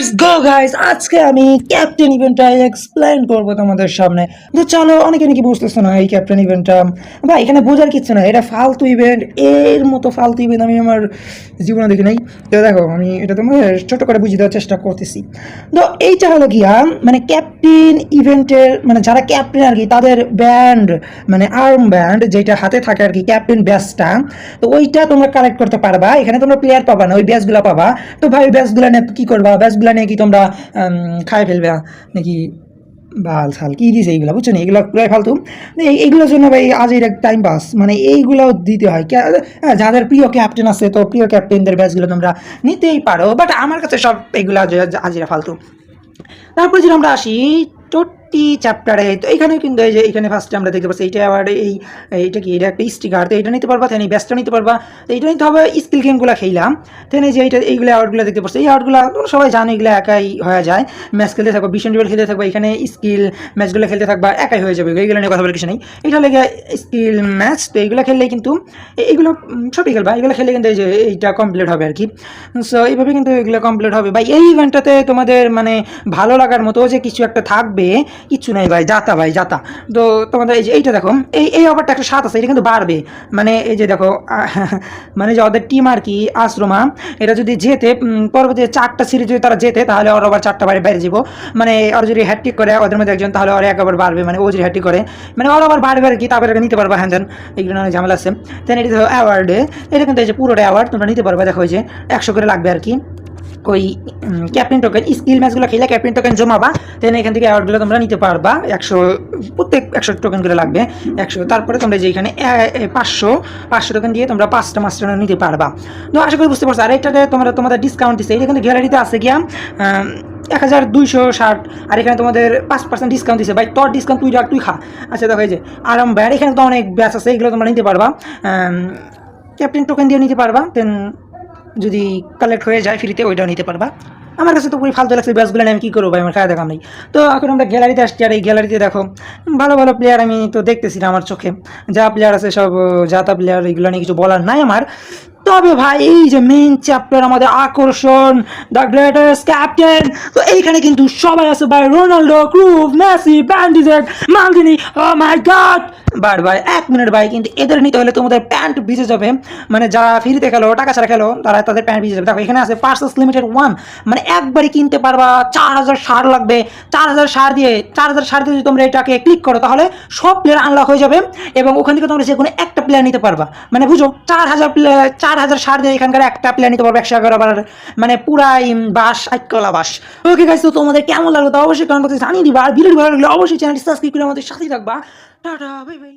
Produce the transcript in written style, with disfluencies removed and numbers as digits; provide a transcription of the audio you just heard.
Let's go guys, আজকে আমি captain ইভেন্টটা এক্সপ্লেন করবো তোমাদের সামনে। তো চলো, অনেকে নাকি বুঝতেছো না এই ক্যাপ্টেন ইভেন্টটা। বা এখানে বোঝার কিচ্ছু না, এটা ফালতু ইভেন্ট। এর মতো ফালতু ইভেন্ট আমি আমার জীবনে দেখি নাই। তো দেখো, আমি এটা তোমাদের ছোট করে বুঝিয়ে দেওয়ার চেষ্টা করতেছি। তো এইটা হলো গিয়া মানে ক্যাপ্টেন ইভেন্টের মানে যারা ক্যাপ্টেন আর কি, তাদের ব্যান্ড মানে আর্ম ব্যান্ড যেটা হাতে থাকে আর কি, ক্যাপ্টেন ব্যাসটা। তো ওইটা তোমরা কালেক্ট করতে পারবা। এখানে তোমরা প্লেয়ার পাবা না, ওই ব্যাসগুলো পাবা। তো ভাই ব্যাসগুলো নিয়ে কী করবা? ব্যাসগুলো নিয়ে কি তোমরা খাই ফেলবে নাকি? বাল সাল কী দিছে এইগুলো, বুঝছো না? এগুলো পুরাই ফালতু। এইগুলোর জন্য ভাই আজের এক টাইম পাস, মানে এইগুলো দিতে হয়। যাদের প্রিয় ক্যাপ্টেন আছে, তো প্রিয় ক্যাপ্টেনদের ব্যাচগুলো তোমরা নিতেই পারো, বাট আমার কাছে সব এগুলো আজেরা ফালতু। তারপরে যদি আমরা আসি টোটি চ্যাপ্টারে, তো এখানে কিন্তু এই যে এখানে ফার্স্টে আমরা দেখতে পাচ্ছি এইটা আবার এইটা কি, এটা একটা স্টিকার। তো এটা নিতে পারবা, তেন এই ব্যাসটা নিতে পারবা। তো এইটা নিতে হবে স্কিল গেমগুলো খেললাম, তেন এই যে এইগুলো অ্যাওয়ার্ডগুলো দেখতে পাচ্ছি। এই অ্যাওয়ার্ডগুলো তোমরা সবাই জানো, এগুলো একাই হয়ে যায়। ম্যাচ খেলতে থাকবো, বিশন ডুয়েল খেলতে থাকবো, এখানে স্কিল ম্যাচগুলো খেলতে থাকবা, একাই হয়ে যাবে। এইগুলো নিয়ে কথা বলে কিছু নেই, এটা লেগে স্কিল ম্যাচ। তো এইগুলো খেললেই কিন্তু এইগুলো সবই খেলবা, এগুলো খেললে কিন্তু এই যে এইটা কমপ্লিট হবে আর কি। সো এইভাবে কিন্তু এগুলো কমপ্লিট হবে ভাই। এই ইভেন্টটাতে তোমাদের মানে ভালো লাগার মতো যে কিছু একটা থাকবে কিচ্ছু নেই ভাই, যাতা ভাই যাতা। তো তোমাদের এই যে এইটা দেখো, এই অফারটা একটা স্বাদ আছে, এটা কিন্তু বাড়বে। মানে এই যে দেখো মানে যে ওদের টিম আর কি আশ্রমা, এটা যদি জেতে পরবর্তী 4টা সিরিজ যদি তারা জেতে, তাহলে ওর আবার 4টা বাইরে যাবো। মানে ওর যদি হ্যাট্রিক করে ওদের মধ্যে একজন, তাহলে ওর একবার বাড়বে। মানে ও যদি হ্যাট্রিক করে মানে ওর আবার বাড়বে আর কি, তারপরে নিতে পারবা। হ্যাঁ দেন এইগুলো অনেক ঝামেলা আছে। দেন এটা দেখো অ্যাওয়ার্ডে, এটা কিন্তু এই যে পুরোটা অ্যাওয়ার্ড তোমরা নিতে পারবা। দেখো এই যে 100 করে লাগবে আর কি। ওই ক্যাপ্টেন টোকেন স্কিল ম্যাচগুলো খেলে ক্যাপ্টেন টোকেন জমাবা, দেন এখান থেকে অ্যাওয়ার্ডগুলো তোমরা নিতে পারবা। 100 প্রত্যেক 100 টোকেন করে লাগবে 100। তারপরে তোমরা যে এখানে 500 টোকেন দিয়ে তোমরা 5টা মাস্টার নিতে পারবা। তো আশা করি বুঝতে পারছো। আর এইটাতে তোমাদের ডিসকাউন্ট দিচ্ছে, এটা কিন্তু গ্যালারিতে আছে গিয়া 1260। আর এখানে তোমাদের 5% ডিসকাউন্ট দিচ্ছে ভাই। তোর ডিসকাউন্ট তুই খা। আচ্ছা দেখো এই যে আরাম ব্যাড, এখানে তো অনেক ব্যাচ আছে, এগুলো তোমরা নিতে পারবা। ক্যাপ্টেন টোকেন দিয়ে নিতে পারবা, দেন যদি কালেক্ট হয়ে যায় ফ্রিতে, ওইটাও নিতে পারবা। আমার কাছে তো পুরো ফালতু লাগছে ব্যাচগুলো আমি কী করবো ভাই, আমার খাওয়া দেখা নেই। তো এখন আমরা গ্যালারিতে আসছি, আর এই গ্যালারিতে দেখো ভালো ভালো প্লেয়ার আমি তো দেখতেছি না আমার চোখে। যা প্লেয়ার আছে সব যাতা প্লেয়ার, এগুলো নিয়ে কিছু বলার নাই আমার। তবে ভাই এই যে মেইন চ্যাপ্টার, আমাদের আকর্ষণ, দ্য গ্রেটেস্ট ক্যাপ্টেন, তো এইখানে কিন্তু সবাই আছে ভাই। রোনাল্ডো, ক্রুফ, মেসি, ব্যান্ডিজেট, মালদিনি। ও মাই গড ভাই 1 মিনিট ভাই, কিন্তু এদের নিতে হলে তোমাদের প্যান্ট ভিজে যাবে। মানে যারা ফ্রিতে খেলো, টাকা ছাড়া খেলো, তারা তাদের প্যান্ট ভিজে যাবে। দেখো এখানে আছে পার্সেস লিমিটেড 1, মানে একবারই কিনতে পারবা। 4000 সার লাগবে, 4000 সার দিয়ে যদি তোমরা এটাকে ক্লিক করো, তাহলে সব প্লেয়ার আনলক হয়ে যাবে, এবং ওখান থেকে তোমরা যে কোনো একটা প্লেয়ার নিতে পারবা। মানে বুঝো 4000 সার দিয়ে এখানকার একটা প্লেয়ার নিতে পারবে 111 বার। মানে পুরাই বাস, আইকলা বাস। ওকে গাইস, তো তোমাদের কেমন লাগলো তা অবশ্যই কমেন্ট বক্সে জানিয়ে দিবা। আর ভিডিওটি ভালো লাগলে অবশ্যই চ্যানেলটি সাবস্ক্রাইব করে আমাদের সাথেই থাকবা। Tata bye bye.